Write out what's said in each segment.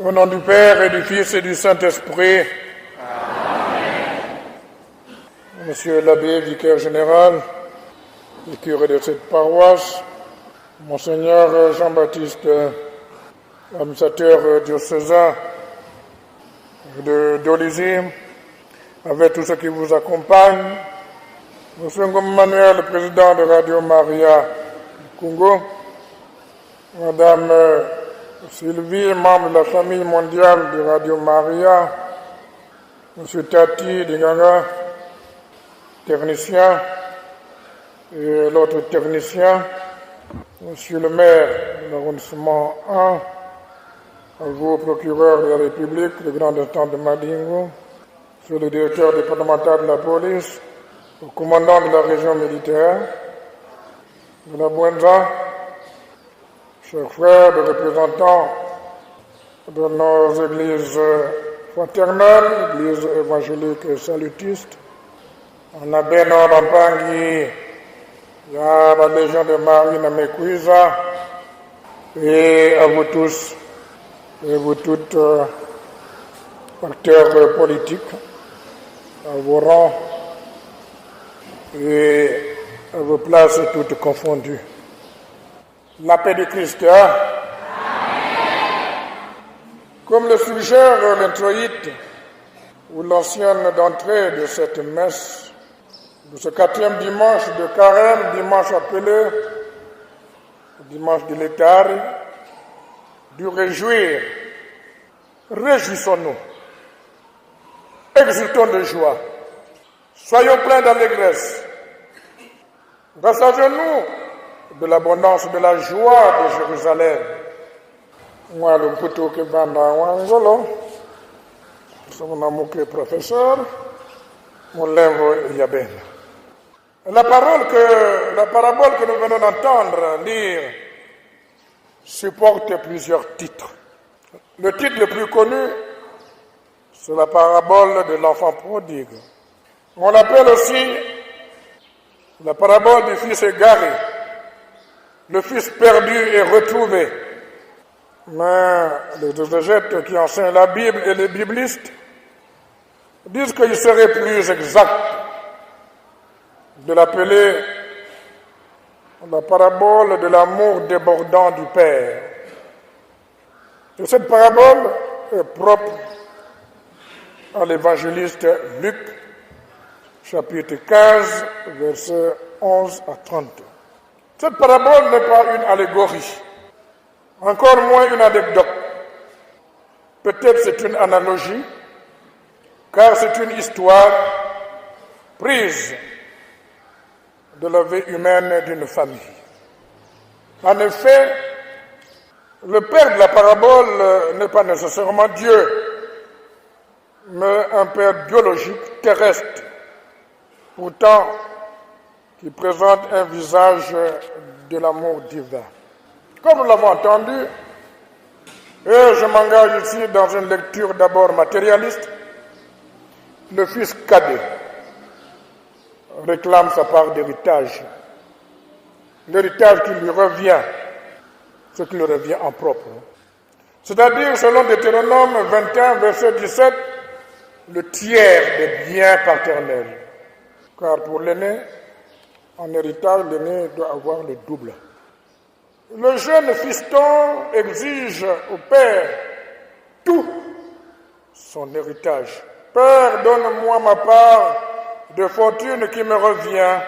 Au nom du Père et du Fils et du Saint-Esprit. Amen. Monsieur l'abbé, vicaire général, le curé de cette paroisse, Monseigneur Jean-Baptiste, administrateur diocésain de Dolisie, avec tous ceux qui vous accompagnent, Monsieur Ngom Manuel, le président de Radio Maria Congo, Madame Sylvie, membre de la famille mondiale de Radio Maria, Monsieur Tati Dinganga, technicien, et l'autre technicien, Monsieur le maire de l'arrondissement 1, à vous, procureur de la République, le grand instant de Madingo, Monsieur le directeur départemental de la police, le commandant de la région militaire, de la Buenza, chers frères, les représentants de nos églises fraternelles, églises évangéliques et salutistes, en Abeno, Rampangi, à la Légion de Marie, Namekuisa, et à vous tous, et vous toutes, acteurs politiques, à vos rangs et à vos places toutes confondues. La paix du Christ. Comme le suggère l'introïte ou l'ancienne d'entrée de cette messe, de ce 4e dimanche de Carême, dimanche appelé dimanche de l'Étare, du réjouir. Réjouissons-nous, exultons de joie, soyons pleins d'allégresse, rassasions-nous de l'abondance de la joie de Jérusalem. Moi, le couteau que banda wangolo, mon amour que professeur, mon lèvre yaben. La parabole que nous venons d'entendre lire supporte plusieurs titres. Le titre le plus connu, c'est la parabole de l'enfant prodigue. On l'appelle aussi la parabole du fils égaré, le fils perdu et retrouvé. Mais les exégètes qui enseignent la Bible et les biblistes disent qu'il serait plus exact de l'appeler la parabole de l'amour débordant du Père. Et cette parabole est propre à l'évangéliste Luc, chapitre 15, versets 11 à 30. Cette parabole n'est pas une allégorie, encore moins une anecdote. Peut-être c'est une analogie, car c'est une histoire prise de la vie humaine d'une famille. En effet, le père de la parabole n'est pas nécessairement Dieu, mais un père biologique terrestre, pourtant qui présente un visage de l'amour divin. Comme nous l'avons entendu, et je m'engage ici dans une lecture d'abord matérialiste, le fils cadet réclame sa part d'héritage. L'héritage qui lui revient, ce qui lui revient en propre. C'est-à-dire, selon Deutéronome 21, verset 17, le tiers des biens paternels. Car pour l'aîné, en héritage, l'aîné doit avoir le double. Le jeune fiston exige au père tout son héritage. Père, donne-moi ma part de fortune qui me revient.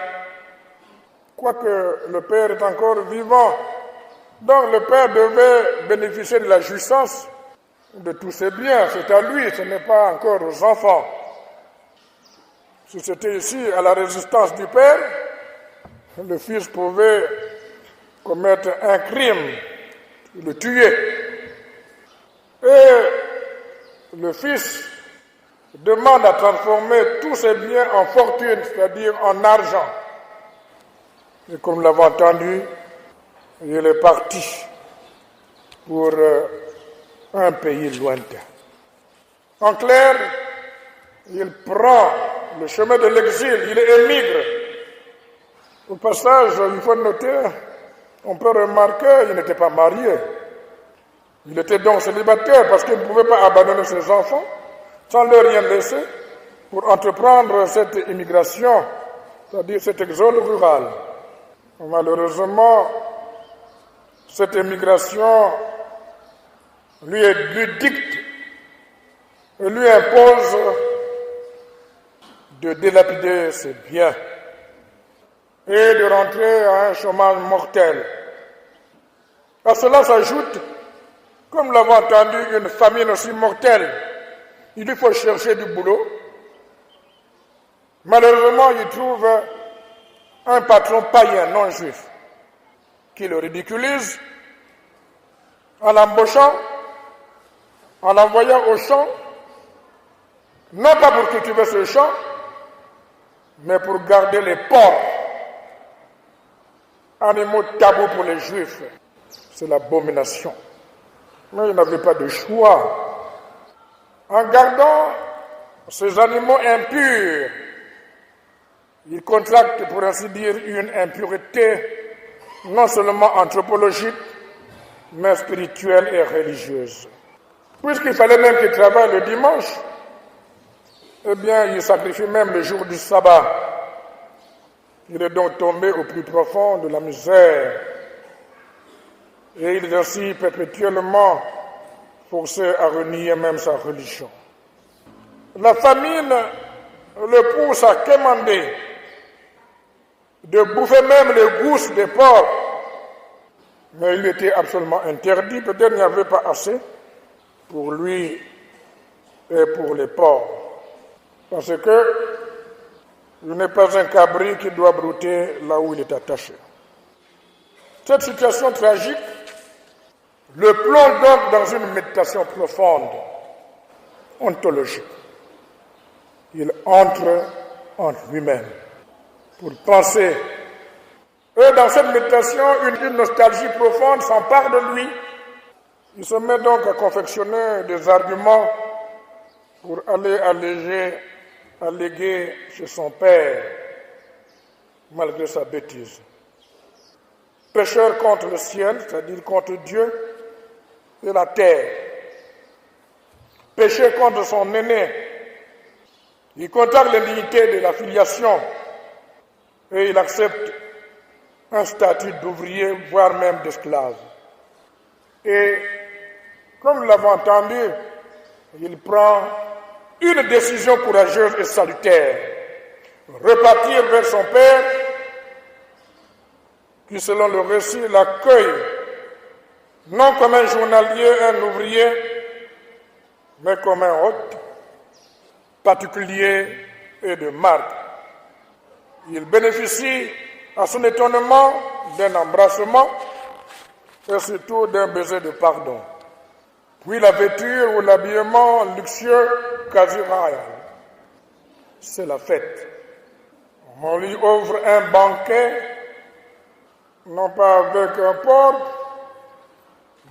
Quoique le père est encore vivant, donc le père devait bénéficier de la jouissance de tous ses biens. C'est à lui, ce n'est pas encore aux enfants. Si c'était ici à la résistance du père, le fils pouvait commettre un crime, le tuer. Et le fils demande à transformer tous ses biens en fortune, c'est-à-dire en argent. Et comme nous l'avons entendu, il est parti pour un pays lointain. En clair, il prend le chemin de l'exil, il émigre. Au passage, il faut noter, on peut remarquer qu'il n'était pas marié. Il était donc célibataire parce qu'il ne pouvait pas abandonner ses enfants sans leur rien laisser pour entreprendre cette immigration, c'est-à-dire cet exode rural. Malheureusement, cette immigration lui dicte et lui impose de délapider ses biens et de rentrer à un chômage mortel. À cela s'ajoute, comme l'avons entendu, une famine aussi mortelle. Il lui faut chercher du boulot. Malheureusement, il trouve un patron païen, non juif, qui le ridiculise en l'embauchant, en l'envoyant au champ, non pas pour cultiver ce champ, mais pour garder les porcs, animaux tabous pour les juifs. C'est l'abomination. Mais il n'avait pas de choix. En gardant ces animaux impurs, il contracte, pour ainsi dire, une impureté non seulement anthropologique, mais spirituelle et religieuse. Puisqu'il fallait même qu'il travaille le dimanche, eh bien, il sacrifie même le jour du sabbat. Il est donc tombé au plus profond de la misère. Et il est ainsi perpétuellement forcé à renier même sa religion. La famine le pousse à quémander, de bouffer même les gousses des porcs. Mais il était absolument interdit, peut-être il n'y avait pas assez pour lui et pour les porcs. Parce que il n'est pas un cabri qui doit brouter là où il est attaché. Cette situation tragique le plonge donc dans une méditation profonde, ontologique. Il entre en lui-même pour penser. Et dans cette méditation, une nostalgie profonde s'empare de lui. Il se met donc à confectionner des arguments pour aller alléguer chez son père, malgré sa bêtise. Pécheur contre le ciel, c'est-à-dire contre Dieu et la terre. Péché contre son aîné. Il contracte l'indignité de la filiation et il accepte un statut d'ouvrier, voire même d'esclave. Et comme nous l'avons entendu, il prend une décision courageuse et salutaire. Repartir vers son père, qui selon le récit l'accueille, non comme un journalier, un ouvrier, mais comme un hôte particulier et de marque. Il bénéficie, à son étonnement, d'un embrassement et surtout d'un baiser de pardon. Puis la vêture ou l'habillement luxueux quasi royal. C'est la fête. On lui offre un banquet, non pas avec un porc,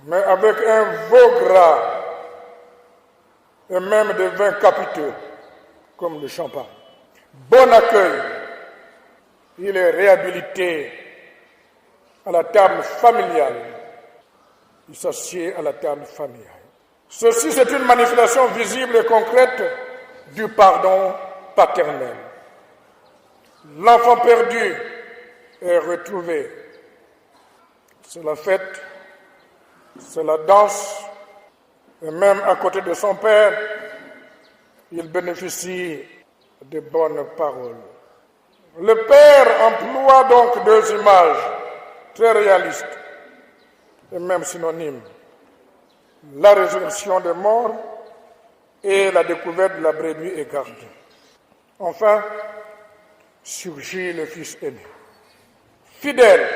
mais avec un veau gras et même des vins capiteux, comme le champagne. Bon accueil. Il est réhabilité à la table familiale. Il s'assied à la table familiale. Ceci, c'est une manifestation visible et concrète du pardon paternel. L'enfant perdu est retrouvé. C'est la fête, c'est la danse, et même à côté de son père, il bénéficie de bonnes paroles. Le père emploie donc deux images très réalistes et même synonymes. La résurrection des morts et la découverte de la brebis égarée. Enfin, surgit le fils aîné. Fidèle,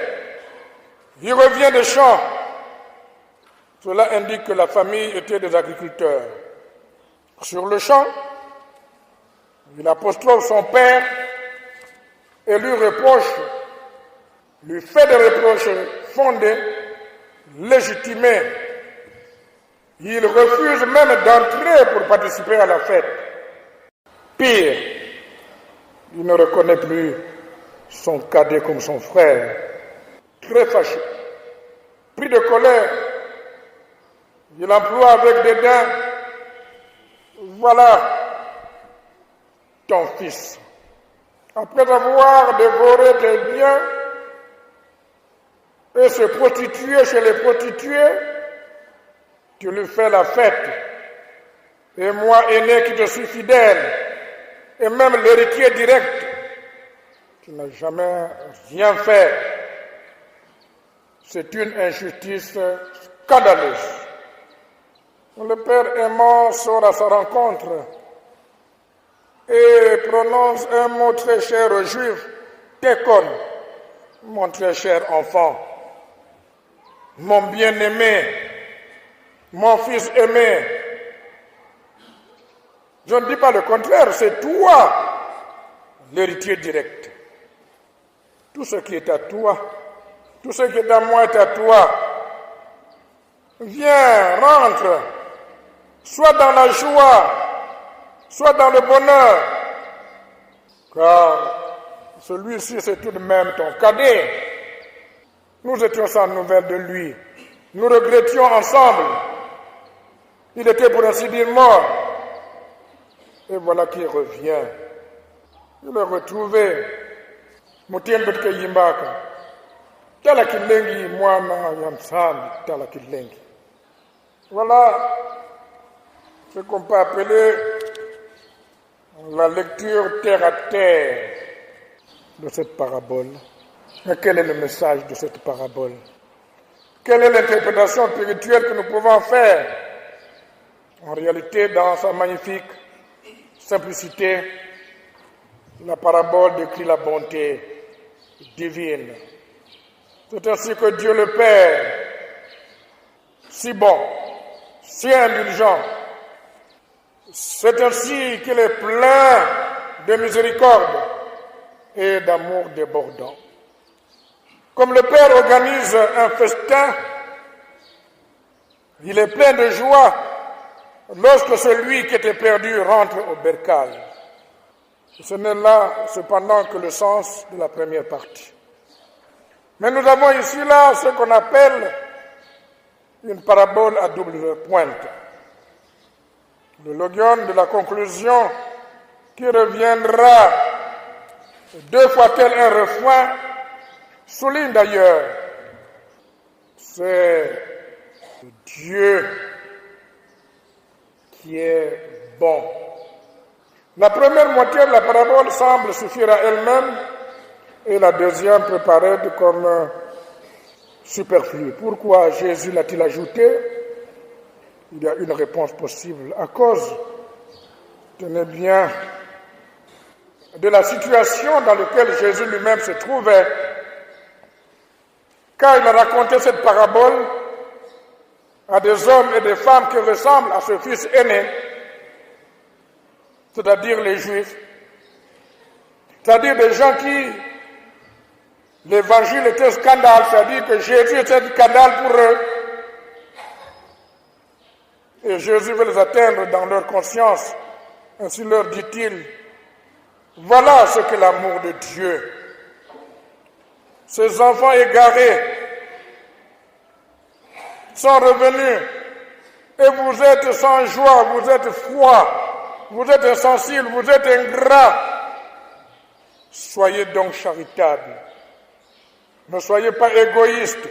il revient des champs. Cela indique que la famille était des agriculteurs. Sur le champ, il apostrophe son père et lui fait des reproches fondés, légitimés. Il refuse même d'entrer pour participer à la fête. Pire, il ne reconnaît plus son cadet comme son frère. Très fâché, pris de colère, Il emploie avec dédain, voilà ton fils. Après avoir dévoré tes biens et se prostituer chez les prostituées, tu lui fais la fête. Et moi, aîné qui te suis fidèle, et même l'héritier direct, tu n'as jamais rien fait. C'est une injustice scandaleuse. Le père aimant sort à sa rencontre et prononce un mot très cher aux Juifs, Tekon, mon très cher enfant, mon bien-aimé, mon fils aimé. Je ne dis pas le contraire, c'est toi, l'héritier direct. Tout ce qui est à toi, tout ce qui est à moi est à toi. Viens, rentre, soit dans la joie, soit dans le bonheur, car celui-ci c'est tout de même ton cadet. Nous étions sans nouvelles de lui, nous regrettions ensemble. Il était pour ainsi dire mort. Et voilà qu'il revient. Il est retrouvé. Mutembe yimbaka. Tala kilengi mwana yamsami tala kilengi. Voilà ce qu'on peut appeler la lecture terre à terre de cette parabole. Mais quel est le message de cette parabole? Quelle est l'interprétation spirituelle que nous pouvons faire? En réalité, dans sa magnifique simplicité, la parabole décrit la bonté divine. C'est ainsi que Dieu le Père, si bon, si indulgent, c'est ainsi qu'il est plein de miséricorde et d'amour débordant. Comme le Père organise un festin, il est plein de joie lorsque celui qui était perdu rentre au bercail. Ce n'est là cependant que le sens de la première partie. Mais nous avons ici là ce qu'on appelle une parabole à double pointe. Le logion de la conclusion qui reviendra deux fois tel un refrain souligne d'ailleurs, c'est Dieu qui est bon. La première moitié de la parabole semble suffire à elle-même et la deuxième peut paraître comme superflue. Pourquoi Jésus l'a-t-il ajouté? Il y a une réponse possible. À cause, tenez bien, de la situation dans laquelle Jésus lui-même se trouvait. Quand il a raconté cette parabole à des hommes et des femmes qui ressemblent à ce fils aîné, c'est-à-dire les Juifs, c'est-à-dire des gens qui, l'évangile était un scandale, c'est-à-dire que Jésus était un scandale pour eux. Et Jésus veut les atteindre dans leur conscience. Ainsi leur dit-il, voilà ce que l'amour de Dieu. Ces enfants égarés sont revenus et vous êtes sans joie, vous êtes froid, vous êtes insensible, vous êtes ingrat. Soyez donc charitables. Ne soyez pas égoïstes.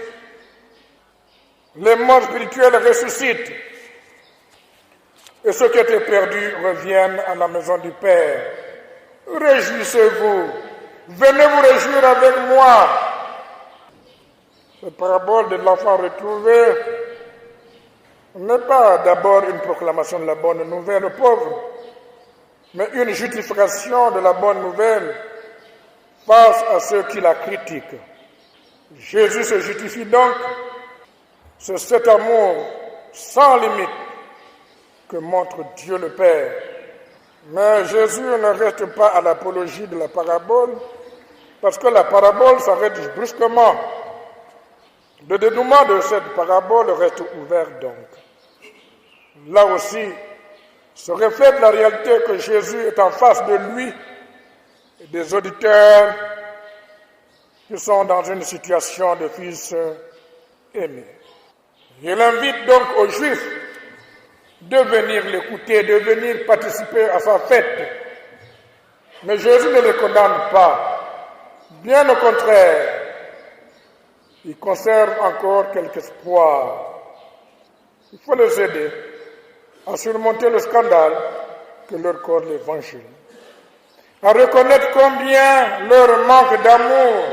Les morts spirituels ressuscitent. Et ceux qui étaient perdus reviennent à la maison du Père. Réjouissez-vous. Venez vous réjouir avec moi. Cette parabole de l'enfant retrouvé n'est pas d'abord une proclamation de la bonne nouvelle aux pauvres, mais une justification de la bonne nouvelle face à ceux qui la critiquent. Jésus se justifie donc. C'est cet amour sans limite que montre Dieu le Père. Mais Jésus ne reste pas à l'apologie de la parabole, parce que la parabole s'arrête brusquement. Le dénouement de cette parabole reste ouvert donc. Là aussi, se reflète la réalité que Jésus est en face de lui et des auditeurs qui sont dans une situation de fils aimé. Il invite donc aux Juifs de venir l'écouter, de venir participer à sa fête. Mais Jésus ne les condamne pas. Bien au contraire, il conserve encore quelque espoir. Il faut les aider à surmonter le scandale que leur cause l'Évangile, à reconnaître combien leur manque d'amour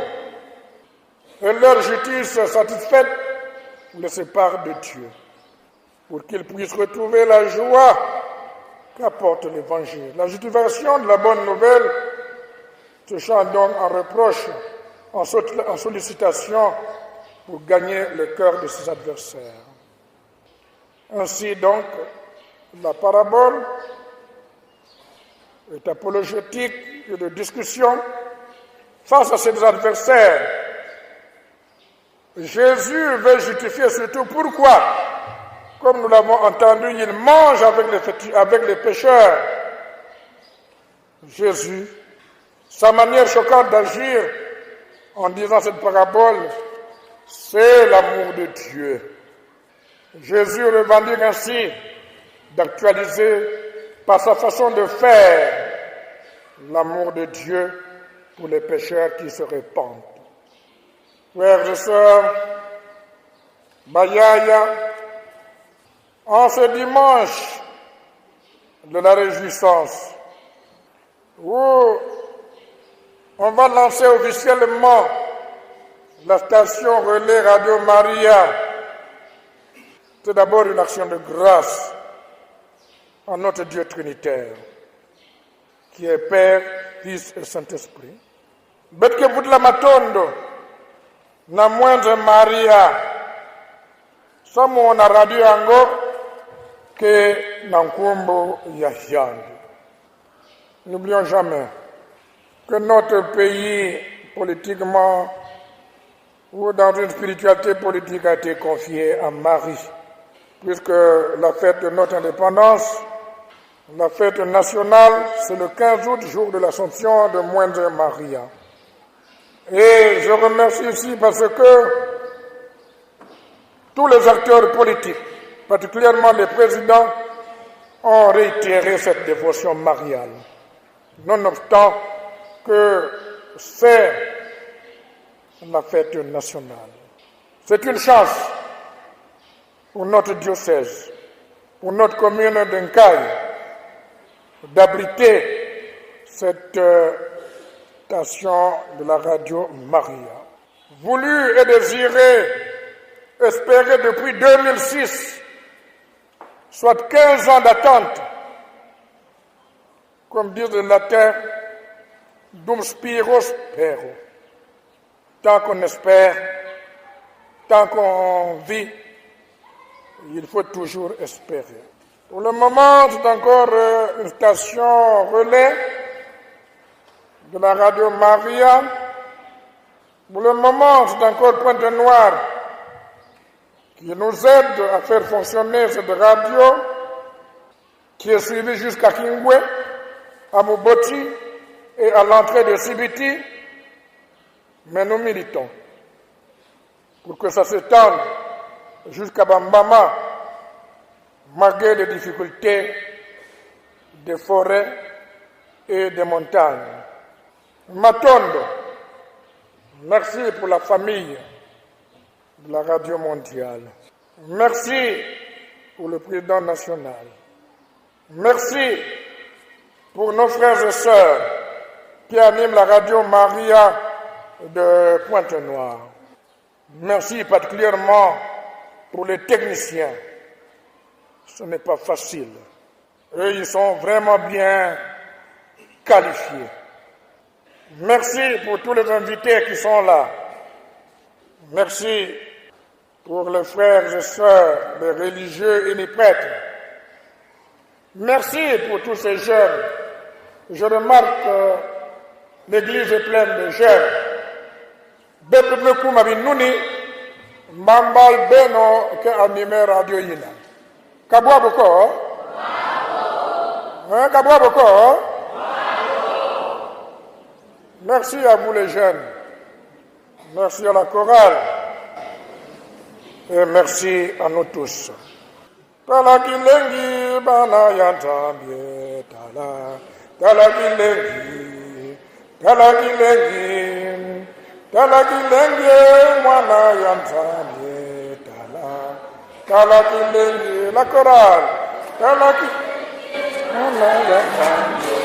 et leur justice satisfaite les séparent de Dieu, pour qu'ils puissent retrouver la joie qu'apporte l'Évangile. La justification de la bonne nouvelle se change donc en reproche, en sollicitation pour gagner le cœur de ses adversaires. Ainsi donc, la parabole est apologétique et de discussion face à ses adversaires. Jésus veut justifier surtout pourquoi, comme nous l'avons entendu, il mange avec les pécheurs. Jésus, sa manière choquante d'agir en disant cette parabole, c'est l'amour de Dieu. Jésus revendique ainsi d'actualiser par sa façon de faire l'amour de Dieu pour les pécheurs qui se répandent. Frères et sœurs, Bayaya, en ce dimanche de la réjouissance, où on va lancer officiellement la station Relais Radio Maria, c'est d'abord une action de grâce à notre Dieu trinitaire, qui est Père, Fils et Saint-Esprit. Betke Budla Matondo, na Moindre Maria, Samo na radio yango, que Nankumbo Yahyang. N'oublions jamais que notre pays, politiquement, ou dans une spiritualité politique, a été confié à Marie, puisque la fête de notre indépendance, la fête nationale, c'est le 15 août, jour de l'Assomption de Moindre Maria. Et je remercie ici parce que tous les acteurs politiques, particulièrement les présidents, ont réitéré cette dévotion mariale, nonobstant que c'est la fête nationale. C'est une chance pour notre diocèse, pour notre commune d'Nkaï, d'abriter cette station de la radio Maria. Voulu et désiré, espéré depuis 2006, soit 15 ans d'attente, comme disent les latins, dum spiro spero. Tant qu'on espère, tant qu'on vit, il faut toujours espérer. Pour le moment, c'est encore une station relais de la radio Maria. Pour le moment, c'est encore Pointe-Noire qui nous aide à faire fonctionner cette radio qui est suivie jusqu'à Kingwe, à Muboti et à l'entrée de Sibiti. Mais nous militons pour que ça s'étende jusqu'à Bambama, malgré les difficultés des forêts et des montagnes. Matondo, merci pour la famille de la radio mondiale. Merci pour le président national. Merci pour nos frères et sœurs qui animent la radio Maria de Pointe-Noire. Merci particulièrement pour les techniciens. Ce n'est pas facile. Eux, ils sont vraiment bien qualifiés. Merci pour tous les invités qui sont là. Merci pour les frères et sœurs, les religieux et les prêtres. Merci pour tous ces jeunes. Je remarque que l'église est pleine de jeunes. Bebebeku mabinuni, mambal beno ke anime radio yina. Kabwa boko? Kabwa boko? Merci à vous les jeunes. Merci à la chorale. Et merci à nous tous. Talakilengi bana yantambie tala talakilengi mwana yantambie talakilengi la chorale mwana yantambie